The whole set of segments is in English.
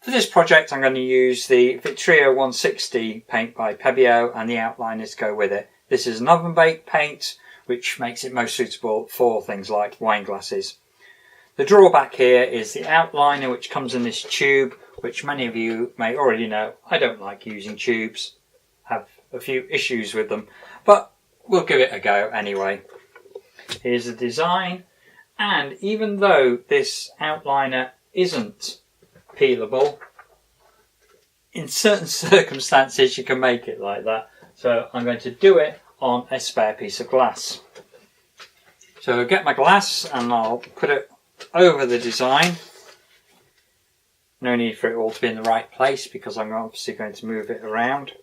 For this project I'm going to use the Vitrea 160 paint by Pebeo and the outliners to go with it. This is an oven baked paint which makes it most suitable for things like wine glasses. The drawback here is the outliner which comes in this tube, which many of you may already know. I don't like using tubes, have a few issues with them, but we'll give it a go anyway. Here's the design, and even though this outliner isn't peelable, in certain circumstances you can make it like that. So I'm going to do it on a spare piece of glass. So I'll get my glass and I'll put it over the design. No need for it all to be in the right place because I'm obviously going to move it around.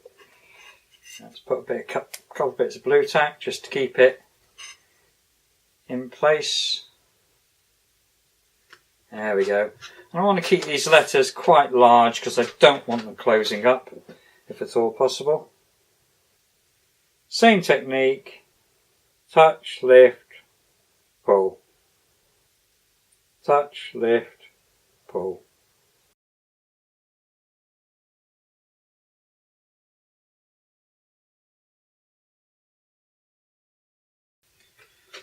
Let's put a couple bits of blue tack just to keep it in place. There we go. And I want to keep these letters quite large because I don't want them closing up, if at all possible. Same technique. Touch, lift, pull. Touch, lift, pull.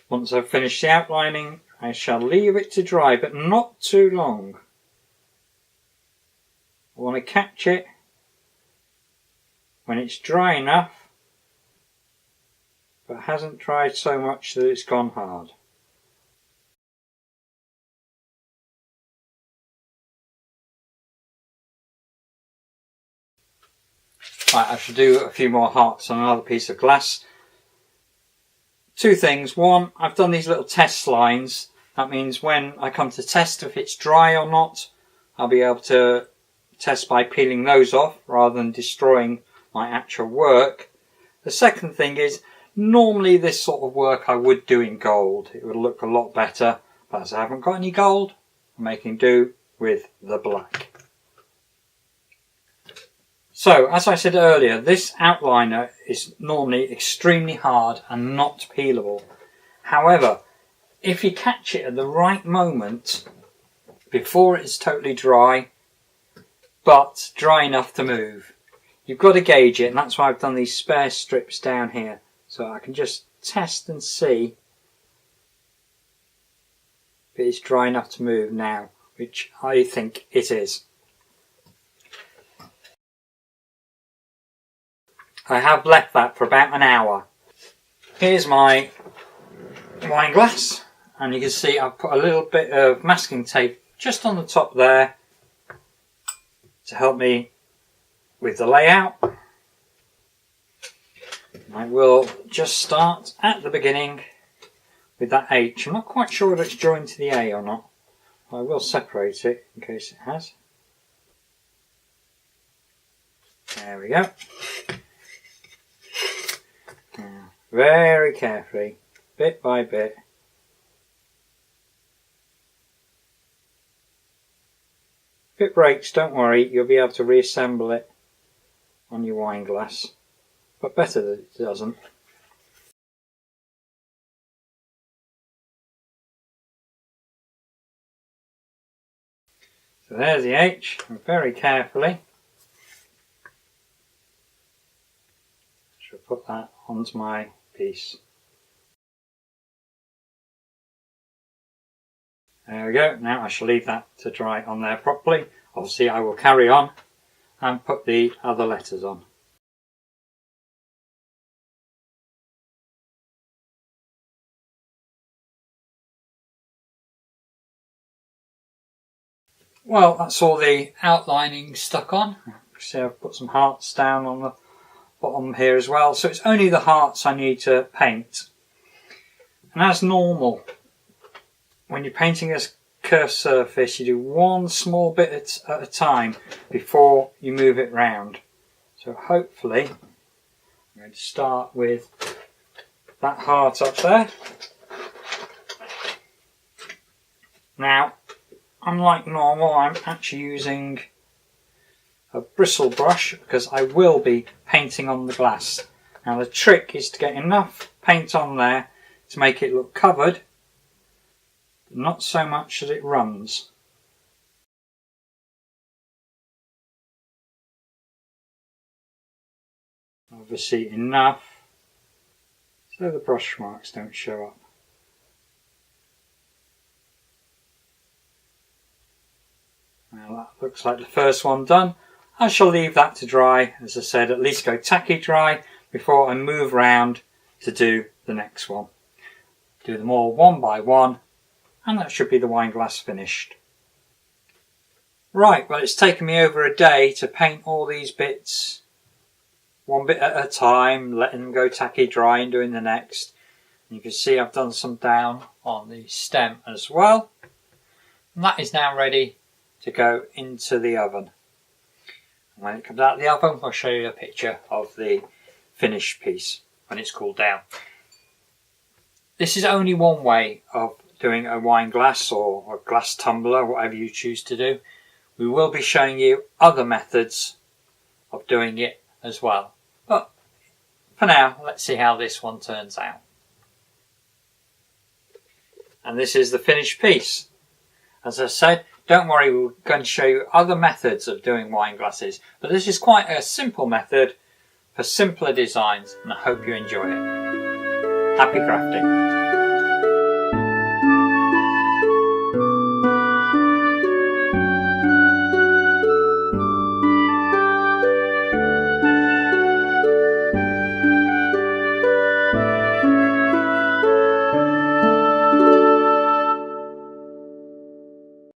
Once I've finished the outlining, I shall leave it to dry, but not too long. I want to catch it when it's dry enough, but hasn't dried so much that it's gone hard. Right, I should do a few more hearts on another piece of glass. Two things. One, I've done these little test lines. That means when I come to test if it's dry or not, I'll be able to test by peeling those off rather than destroying my actual work. The second thing is, normally this sort of work I would do in gold. It would look a lot better, but as I haven't got any gold, I'm making do with the black. So, as I said earlier, this outliner is normally extremely hard and not peelable. However, if you catch it at the right moment, before it's totally dry, but dry enough to move, you've got to gauge it, and that's why I've done these spare strips down here. So I can just test and see if it's dry enough to move now, which I think it is. I have left that for about an hour. Here's my wine glass, and you can see I've put a little bit of masking tape just on the top there to help me with the layout. I will just start at the beginning with that H. I'm not quite sure whether it's joined to the A or not. I will separate it in case it has. There we go. Now, very carefully, bit by bit. If it breaks, don't worry, you'll be able to reassemble it on your wine glass. But better that it doesn't. So there's the H, and very carefully I shall put that onto my piece. There we go. Now I shall leave that to dry on there properly. Obviously I will carry on and put the other letters on. Well, that's all the outlining stuck on. See, I've put some hearts down on the bottom here as well. So it's only the hearts I need to paint. And as normal, when you're painting this curved surface, you do one small bit at a time before you move it round. So hopefully, I'm going to start with that heart up there. Now, unlike normal, I'm actually using a bristle brush because I will be painting on the glass. Now the trick is to get enough paint on there to make it look covered, but not so much that it runs. Obviously enough so the brush marks don't show up. Now that looks like the first one done. I shall leave that to dry, as I said, at least go tacky dry before I move round to do the next one. Do them all one by one, and that should be the wine glass finished. Right, well, it's taken me over a day to paint all these bits, one bit at a time, letting them go tacky dry and doing the next. And you can see I've done some down on the stem as well. And that is now ready to go into the oven. And when it comes out of the oven, I'll show you a picture of the finished piece when it's cooled down. This is only one way of doing a wine glass or a glass tumbler, whatever you choose to do. We will be showing you other methods of doing it as well. But for now, let's see how this one turns out. And this is the finished piece. As I said, don't worry, we're going to show you other methods of doing wine glasses, but this is quite a simple method for simpler designs, and I hope you enjoy it. Happy crafting!